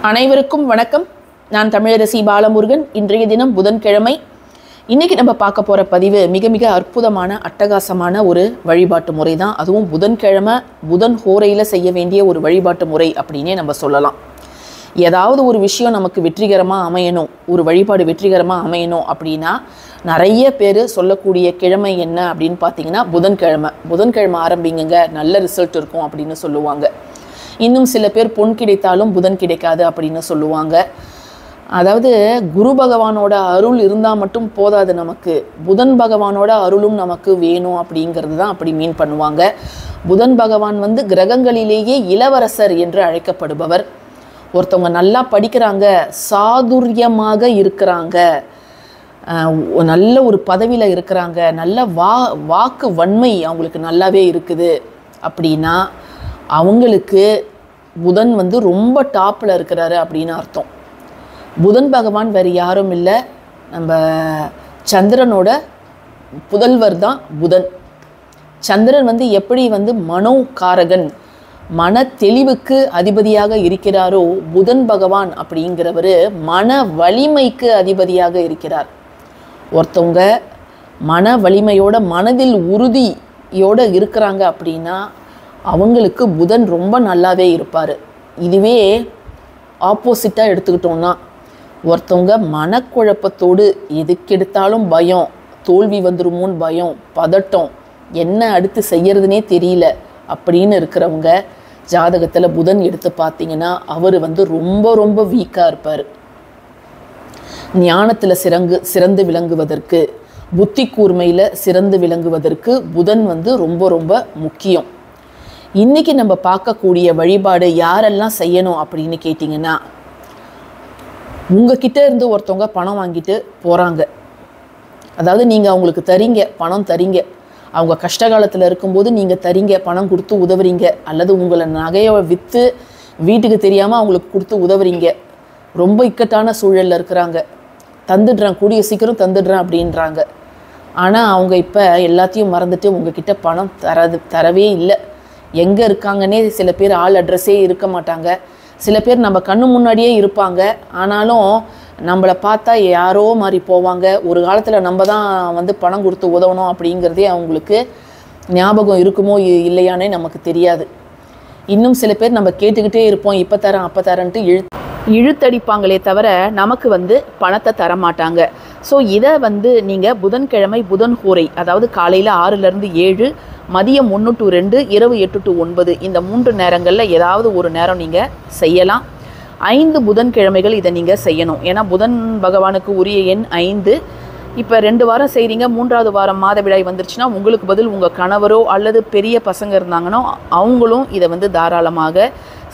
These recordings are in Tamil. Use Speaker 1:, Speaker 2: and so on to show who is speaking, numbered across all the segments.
Speaker 1: அனைவருக்கும் வணக்கம். நான் தமிழரசி பாலமுருகன். இன்றைய தினம் புதன்கிழமை. இன்றைக்கி நம்ம பார்க்க போகிற பதிவு மிக மிக அற்புதமான அட்டகாசமான ஒரு வழிபாட்டு முறை தான். அதுவும் புதன்கிழமை புதன் ஹோரையில் செய்ய வேண்டிய ஒரு வழிபாட்டு முறை அப்படின்னே நம்ம சொல்லலாம். ஏதாவது ஒரு விஷயம் நமக்கு வெற்றிகரமாக அமையணும், ஒரு வழிபாடு வெற்றிகரமாக அமையணும் அப்படின்னா நிறைய பேர் சொல்லக்கூடிய கிழமை என்ன அப்படின்னு பார்த்தீங்கன்னா புதன்கிழமை ஆரம்பிங்க, நல்ல ரிசல்ட் இருக்கும் அப்படின்னு சொல்லுவாங்க. இன்னும் சில பேர் பொன் கிடைத்தாலும் புதன் கிடைக்காது அப்படின்னு சொல்லுவாங்க. அதாவது குரு பகவானோட அருள் இருந்தால் மட்டும் போதாது, நமக்கு புதன் பகவானோட அருளும் நமக்கு வேணும் அப்படிங்கிறது தான் அப்படி மீன் பண்ணுவாங்க. புதன் பகவான் கிரகங்களிலேயே இளவரசர் என்று அழைக்கப்படுபவர். ஒருத்தவங்க நல்லா படிக்கிறாங்க, சாதுரியமாக இருக்கிறாங்க, நல்ல ஒரு பதவியில் இருக்கிறாங்க, நல்ல வாக்கு வன்மை அவங்களுக்கு நல்லாவே இருக்குது அப்படின்னா அவங்களுக்கு புதன் ரொம்ப டாப்பில் இருக்கிறாரு அப்படின்னு அர்த்தம். புதன் பகவான் வேறு யாரும் இல்லை, நம்ம சந்திரனோட புதல்வர் தான் புதன். சந்திரன் எப்படி மனோகாரகன், மன தெளிவுக்கு அதிபதியாக இருக்கிறாரோ, புதன் பகவான் அப்படிங்கிறவர் மன வலிமைக்கு அதிபதியாக இருக்கிறார். ஒருத்தவங்க மன வலிமையோட மனதில் உறுதியோடு இருக்கிறாங்க அப்படின்னா அவங்களுக்கு புதன் ரொம்ப நல்லாவே இருப்பார். இதுவே ஆப்போசிட்டாக எடுத்துக்கிட்டோன்னா ஒருத்தவங்க மனக்குழப்பத்தோடு எதுக்கெடுத்தாலும் பயம், தோல்வி வந்துருமோன்னு பயம், பதட்டம், என்ன அடுத்து செய்யறதுனே தெரியல அப்படின்னு இருக்கிறவங்க ஜாதகத்தில் புதன் எடுத்து பார்த்தீங்கன்னா அவர் ரொம்ப ரொம்ப வீக்காக இருப்பார். ஞானத்தில் சிறந்து விளங்குவதற்கு, புத்தி கூர்மையில் சிறந்து விளங்குவதற்கு புதன் ரொம்ப ரொம்ப முக்கியம். இன்றைக்கி நம்ம பார்க்கக்கூடிய வழிபாடு யாரெல்லாம் செய்யணும் அப்படின்னு கேட்டிங்கன்னா, உங்ககிட்ட இருந்து ஒருத்தவங்க பணம் வாங்கிட்டு போகிறாங்க. அதாவது நீங்கள் அவங்களுக்கு தரீங்க, பணம் தரீங்க, அவங்க கஷ்டகாலத்தில் இருக்கும்போது நீங்கள் தரீங்க, பணம் கொடுத்து உதவுறீங்க, அல்லது உங்களை நகையை விற்று வீட்டுக்கு தெரியாமல் அவங்களுக்கு கொடுத்து உதவுறீங்க. ரொம்ப இக்கட்டான சூழலில் இருக்கிறாங்க, தந்துடுறேன், கூடிய சீக்கிரம் தந்துடுறேன் அப்படின்றாங்க. ஆனால் அவங்க இப்போ எல்லாத்தையும் மறந்துட்டு உங்ககிட்ட பணம் தரவே இல்லை. எங்கே இருக்காங்கன்னே சில பேர் ஆள் அட்ரஸே இருக்க மாட்டாங்க. சில பேர் நம்ம கண்ணு முன்னாடியே இருப்பாங்க, ஆனாலும் நம்மளை பார்த்தா யாரோ மாதிரி போவாங்க. ஒரு காலத்தில் நம்ம தான் பணம் கொடுத்து உதவணும் அப்படிங்கிறதே அவங்களுக்கு ஞாபகம் இருக்குமோ இல்லையானே நமக்கு தெரியாது. இன்னும் சில பேர் நம்ம கேட்டுக்கிட்டே இருப்போம், இப்போ தரேன் அப்போ தரேன்ட்டு இழுத்தடிப்பாங்களே தவிர நமக்கு பணத்தை தரமாட்டாங்க. ஸோ இதை நீங்கள் புதன்கிழமை புதன் ஹோரை, அதாவது காலையில் 6லேருந்து 7, மதியம் 1 to 2, இரவு 8 to 9, இந்த 3 நேரங்களில் ஏதாவது ஒரு நேரம் நீங்கள் செய்யலாம். 5 புதன்கிழமைகள் இதை நீங்கள் செய்யணும். ஏன்னா புதன் பகவானுக்கு உரிய எண் 5. இப்போ 2 வாரம் செய்கிறீங்க, 3வது வாரம் மாதவிடாய் வந்துருச்சுன்னா உங்களுக்கு பதில் உங்கள் கணவரோ அல்லது பெரிய பசங்க இருந்தாங்கன்னா அவங்களும் இதை தாராளமாக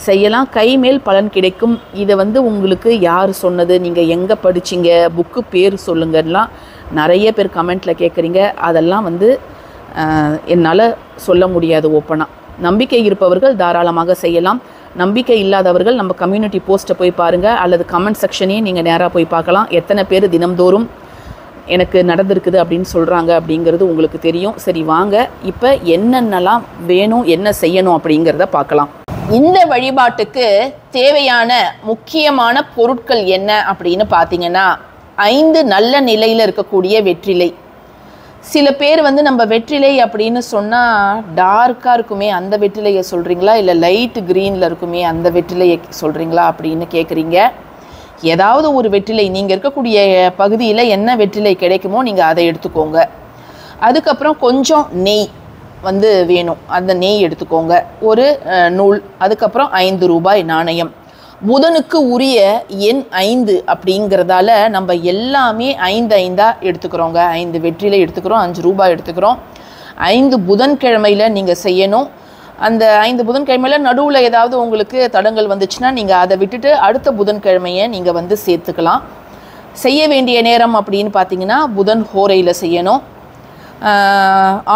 Speaker 1: செய்யலாம். கைமேல் பலன் கிடைக்கும். இதை உங்களுக்கு யார் சொன்னது, நீங்கள் எங்கே படிச்சிங்க, புக்கு பேர் சொல்லுங்கலாம் நிறைய பேர் கமெண்ட்டில் கேட்குறீங்க. அதெல்லாம் என்னால் சொல்ல முடியாது ஓப்பனாக. நம்பிக்கை இருப்பவர்கள் தாராளமாக செய்யலாம். நம்பிக்கை இல்லாதவர்கள் நம்ம கம்யூனிட்டி போஸ்ட்டை போய் பாருங்கள், அல்லது கமெண்ட் செக்ஷனையே நீங்கள் நேராக போய் பார்க்கலாம். எத்தனை பேர் தினம்தோறும் எனக்கு நடந்திருக்குது அப்படின்னு சொல்கிறாங்க அப்படிங்கிறது உங்களுக்கு தெரியும். சரி வாங்க, இப்போ என்னென்னலாம் வேணும், என்ன செய்யணும் அப்படிங்கிறத பார்க்கலாம். இந்த வழிபாட்டுக்கு தேவையான முக்கியமான பொருட்கள் என்ன அப்படின்னு பார்த்தீங்கன்னா, 5 நல்ல நிலையில் இருக்கக்கூடிய வெற்றிலை. சில பேர் நம்ம வெற்றிலை அப்படின்னு சொன்னால் டார்க்காக இருக்குமே அந்த வெற்றிலையை சொல்கிறீங்களா, இல்லை லைட் க்ரீனில் இருக்குமே அந்த வெற்றிலையை சொல்கிறீங்களா அப்படின்னு கேட்குறீங்க. ஏதாவது ஒரு வெற்றிலை நீங்கள் இருக்கக்கூடிய பகுதியில் என்ன வெற்றிலை கிடைக்குமோ நீங்கள் அதை எடுத்துக்கோங்க. அதுக்கப்புறம் கொஞ்சம் நெய் வேணும், அந்த நெய் எடுத்துக்கோங்க. ஒரு நூல், அதுக்கப்புறம் 5 ரூபாய் நாணயம். புதனுக்கு உரிய எண் 5 அப்படிங்கிறதால நம்ம எல்லாமே 5 எடுத்துக்கிறோங்க. 5 வெற்றிலை எடுத்துக்கிறோம், 5 ரூபாய் எடுத்துக்கிறோம். 5 புதன்கிழமையில் நீங்கள் செய்யணும். அந்த 5 புதன்கிழமையில் நடுவில் ஏதாவது உங்களுக்கு தடங்கள் வந்துச்சுன்னா நீங்கள் அதை விட்டுட்டு அடுத்த புதன்கிழமையை நீங்கள் சேர்த்துக்கலாம். செய்ய வேண்டிய நேரம் அப்படின்னு பார்த்தீங்கன்னா புதன் ஹோரையில் செய்யணும்.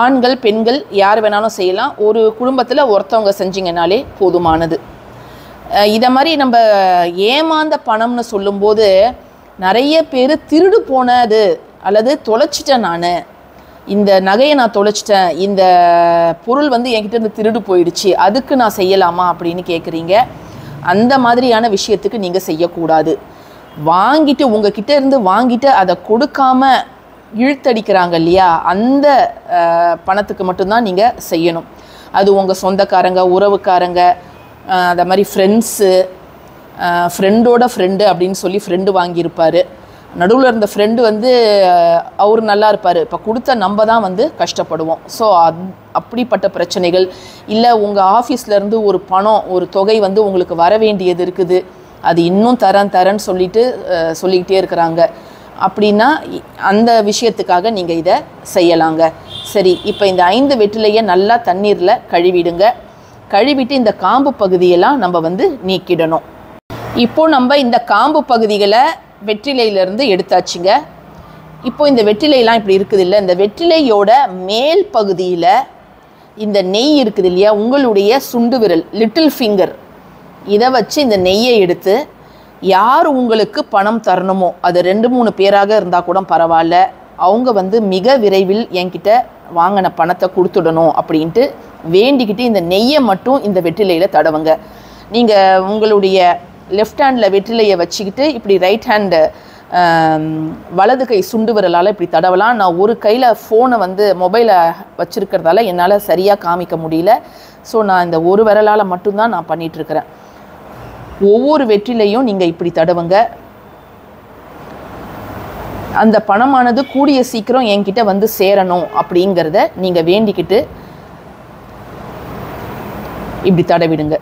Speaker 1: ஆண்கள் பெண்கள் யார் வேணாலும் செய்யலாம். ஒரு குடும்பத்தில் ஒருத்தவங்க செஞ்சிங்கனாலே போதுமானது. இதை மாதிரி நம்ம ஏமாந்த பணம்னு சொல்லும்போது நிறைய பேர் திருடு போனது அல்லது தொலைச்சிட்டேன், நான் இந்த நகையை நான் தொலைச்சிட்டேன், இந்த பொருள் என்கிட்ட இருந்து திருடு போயிடுச்சு, அதுக்கு நான் செய்யலாமா அப்படின்னு கேட்குறீங்க. அந்த மாதிரியான விஷயத்துக்கு நீங்கள் செய்யக்கூடாது. வாங்கிட்டு உங்ககிட்ட இருந்து வாங்கிட்டு அதை கொடுக்காம இழுத்தடிக்கிறாங்க இல்லையா, அந்த பணத்துக்கு மட்டும்தான் நீங்கள் செய்யணும். அது உங்கள் சொந்தக்காரங்க, உறவுக்காரங்க, அதை மாதிரி ஃப்ரெண்ட்ஸு, ஃப்ரெண்டோட ஃப்ரெண்டு அப்படின்னு சொல்லி ஃப்ரெண்டு வாங்கியிருப்பார். நடுவில் இருந்த ஃப்ரெண்டு வந்து அவர் நல்லா இருப்பார், இப்போ கொடுத்த நம்ம தான் வந்து கஷ்டப்படுவோம். ஸோ அப்படிப்பட்ட பிரச்சனைகள் இல்லை, உங்கள் ஆஃபீஸ்லேருந்து ஒரு பணம், ஒரு தொகை வந்து உங்களுக்கு வர வேண்டியது இருக்குது, அது இன்னும் தரேன்னு சொல்லிக்கிட்டே இருக்கிறாங்க அப்படின்னா அந்த விஷயத்துக்காக நீங்கள் இதை செய்யலாங்க. சரி, இப்போ இந்த 5 வெற்றிலையை நல்லா தண்ணீரில் கழுவிடுங்க. கழுவிட்டு இந்த காம்பு பகுதியெல்லாம் நம்ம வந்து நீக்கிடணும். இப்போது நம்ம இந்த காம்பு பகுதிகளை வெற்றிலையிலேருந்து எடுத்தாச்சுங்க. இப்போது இந்த வெற்றிலையெல்லாம் இப்படி இருக்குது இல்லை, இந்த வெற்றிலையோட மேல் பகுதியில் இந்த நெய் இருக்குது இல்லையா, உங்களுடைய சுண்டு விரல், லிட்டில் ஃபிங்கர், இதை வச்சு இந்த நெய்யை எடுத்து யார் உங்களுக்கு பணம் தரணுமோ, அது 2-3 பேராக இருந்தால் கூட பரவாயில்ல, அவங்க வந்து மிக விரைவில் என்கிட்ட வாங்கின பணத்தை கொடுத்துடணும் அப்படின்ட்டு வேண்டிக்கிட்டு இந்த நெய்யை மட்டும் இந்த வெற்றிலையில் தடவுங்க. நீங்கள் உங்களுடைய லெஃப்ட் ஹேண்டில் வெற்றிலையை வச்சுக்கிட்டு இப்படி ரைட் ஹேண்டு வலது கை சுண்டு விரலால் இப்படி தடவலாம். நான் ஒரு கையில் ஃபோனை வந்து மொபைலை வச்சுருக்கிறதால என்னால் சரியாக காமிக்க முடியல. ஸோ நான் இந்த ஒரு விரலால் மட்டும்தான் நான் பண்ணிகிட்ருக்கிறேன். ஒவ்வொரு வெற்றிலையும் நீங்கள் இப்படி தடவுங்க. அந்த பணமானது கூடிய சீக்கிரம் என்கிட்ட வந்து சேரணும் அப்படிங்கிறத நீங்கள் வேண்டிக்கிட்டு இப்படி தடவிடுங்க.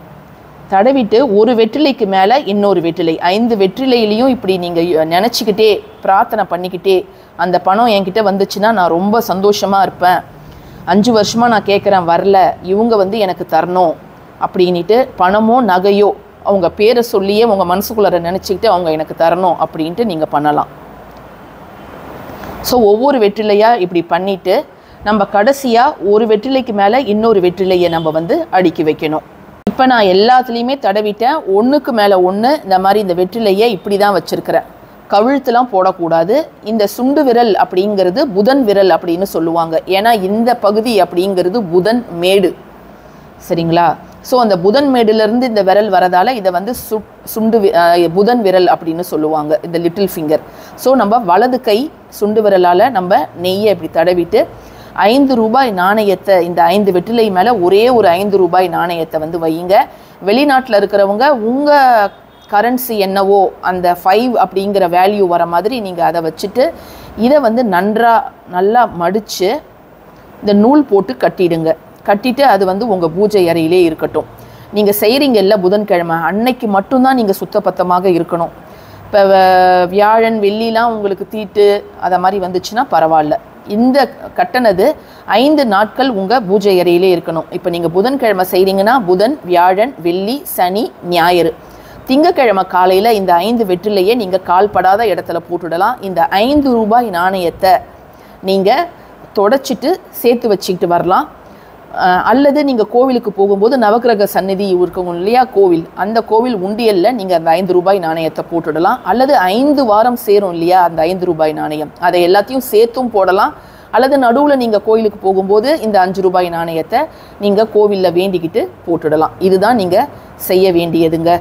Speaker 1: தடவிட்டு ஒரு வெற்றிலைக்கு மேலே இன்னொரு வெற்றிலை, 5 வெற்றிலையிலையும் இப்படி நீங்கள் நினச்சிக்கிட்டே பிரார்த்தனை பண்ணிக்கிட்டே, அந்த பணம் என்கிட்ட வந்துச்சுன்னா நான் ரொம்ப சந்தோஷமாக இருப்பேன், 5 வருஷமாக நான் கேட்குறேன் வரல, இவங்க வந்து எனக்கு தரணும் அப்படின்ட்டு பணமோ நகையோ அவங்க பேரை சொல்லியே உங்கள் மனசுக்குள்ளார நினச்சிக்கிட்டு அவங்க எனக்கு தரணும் அப்படின்ட்டு நீங்கள் பண்ணலாம். ஸோ ஒவ்வொரு வெற்றிலையாக இப்படி பண்ணிவிட்டு நம்ம கடைசியாக ஒரு வெற்றிலைக்கு மேலே இன்னொரு வெற்றிலையை நம்ம வந்து அடுக்கி வைக்கணும். இப்போ நான் எல்லாத்துலேயுமே தடவிட்டேன். ஒன்றுக்கு மேலே ஒன்று இந்த மாதிரி இந்த வெற்றிலையை இப்படி தான் வச்சுருக்கிறேன். கவிழ்த்துலாம் போடக்கூடாது. இந்த சுண்டு விரல் அப்படிங்கிறது புதன் விரல் அப்படின்னு சொல்லுவாங்க. ஏன்னா இந்த பகுதி அப்படிங்கிறது புதன் மேடு, சரிங்களா? ஸோ அந்த புதன் மேடுலேருந்து இந்த விரல் வரதால் இதை வந்து புதன் விரல் அப்படின்னு சொல்லுவாங்க, இந்த லிட்டில் ஃபிங்கர். ஸோ நம்ம வலது கை சுண்டு விரலால் நம்ம நெய்யை இப்படி தடவிட்டு 5 ரூபாய் நாணயத்தை, இந்த 5 வெற்றிலை மேலே ஒரே ஒரு 5 ரூபாய் நாணயத்தை வந்து வையுங்க. வெளிநாட்டில் இருக்கிறவங்க உங்கள் கரன்சி என்னவோ அந்த 5 அப்படிங்கிற வேல்யூ வர மாதிரி நீங்கள் அதை வச்சுட்டு இதை வந்து நல்லா மடித்து இந்த நூல் போட்டு கட்டிடுங்க. கட்டிட்டு அது வந்து உங்கள் பூஜை அறையிலே இருக்கட்டும். நீங்கள் செய்கிறீங்கல்ல புதன்கிழமை அன்னைக்கு மட்டும்தான் நீங்கள் சுத்தபத்தமாக இருக்கணும். இப்போ வியாழன் வெள்ளிலாம் உங்களுக்கு தீட்டு அதை மாதிரி வந்துச்சுன்னா பரவாயில்ல. இந்த கட்டணது 5 நாட்கள் உங்கள் பூஜை அறையிலே இருக்கணும். இப்போ நீங்கள் புதன்கிழமை செய்கிறீங்கன்னா புதன், வியாழன், வெள்ளி, சனி, ஞாயிறு, திங்கக்கிழமை காலையில் இந்த 5 வெற்றிலையே நீங்கள் கால்படாத இடத்துல போட்டுடலாம். இந்த 5 ரூபாய் நாணயத்தை நீங்கள் தொடச்சிட்டு சேர்த்து வச்சுக்கிட்டு வரலாம். அல்லது நீங்கள் கோவிலுக்கு போகும்போது நவக்கிரக சந்நிதி இருக்கும் இல்லையா கோவில், அந்த கோவில் உண்டியலில் நீங்கள் அந்த 5 ரூபாய் நாணயத்தை போட்டுடலாம். அல்லது 5 வாரம் சேரும் இல்லையா அந்த 5 ரூபாய் நாணயம், அதை எல்லாத்தையும் சேர்த்தும் போடலாம். அல்லது நடுவில் நீங்கள் கோவிலுக்கு போகும்போது இந்த 5 ரூபாய் நாணயத்தை நீங்கள் கோவிலில் வேண்டிக்கிட்டு போட்டுடலாம். இதுதான் நீங்கள் செய்ய வேண்டியதுங்க.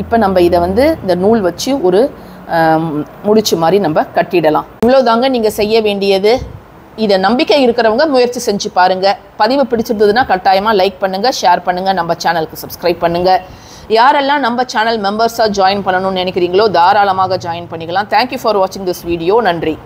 Speaker 1: இப்போ நம்ம இதை வந்து இந்த நூல் வச்சு ஒரு முடிச்சு மாதிரி நம்ம கட்டிடலாம். இவ்வளோதாங்க நீங்கள் செய்ய வேண்டியது. இதை நம்பிக்கை இருக்கிறவங்க முயற்சி செஞ்சு பாருங்கள். பதிவு பிடிச்சிருந்ததுன்னா கட்டாயமாக லைக் பண்ணுங்கள், ஷேர் பண்ணுங்கள், நம்ம சேனலுக்கு சப்ஸ்கிரைப் பண்ணுங்கள். யாரெல்லாம் நம்ம சேனல் மெம்பர்ஸாக ஜாயின் பண்ணணும்னு நினைக்கிறீங்களோ தாராளமாக ஜாயின் பண்ணிக்கலாம். தேங்க்யூ ஃபார் வாட்சிங் திஸ் வீடியோ. நன்றி.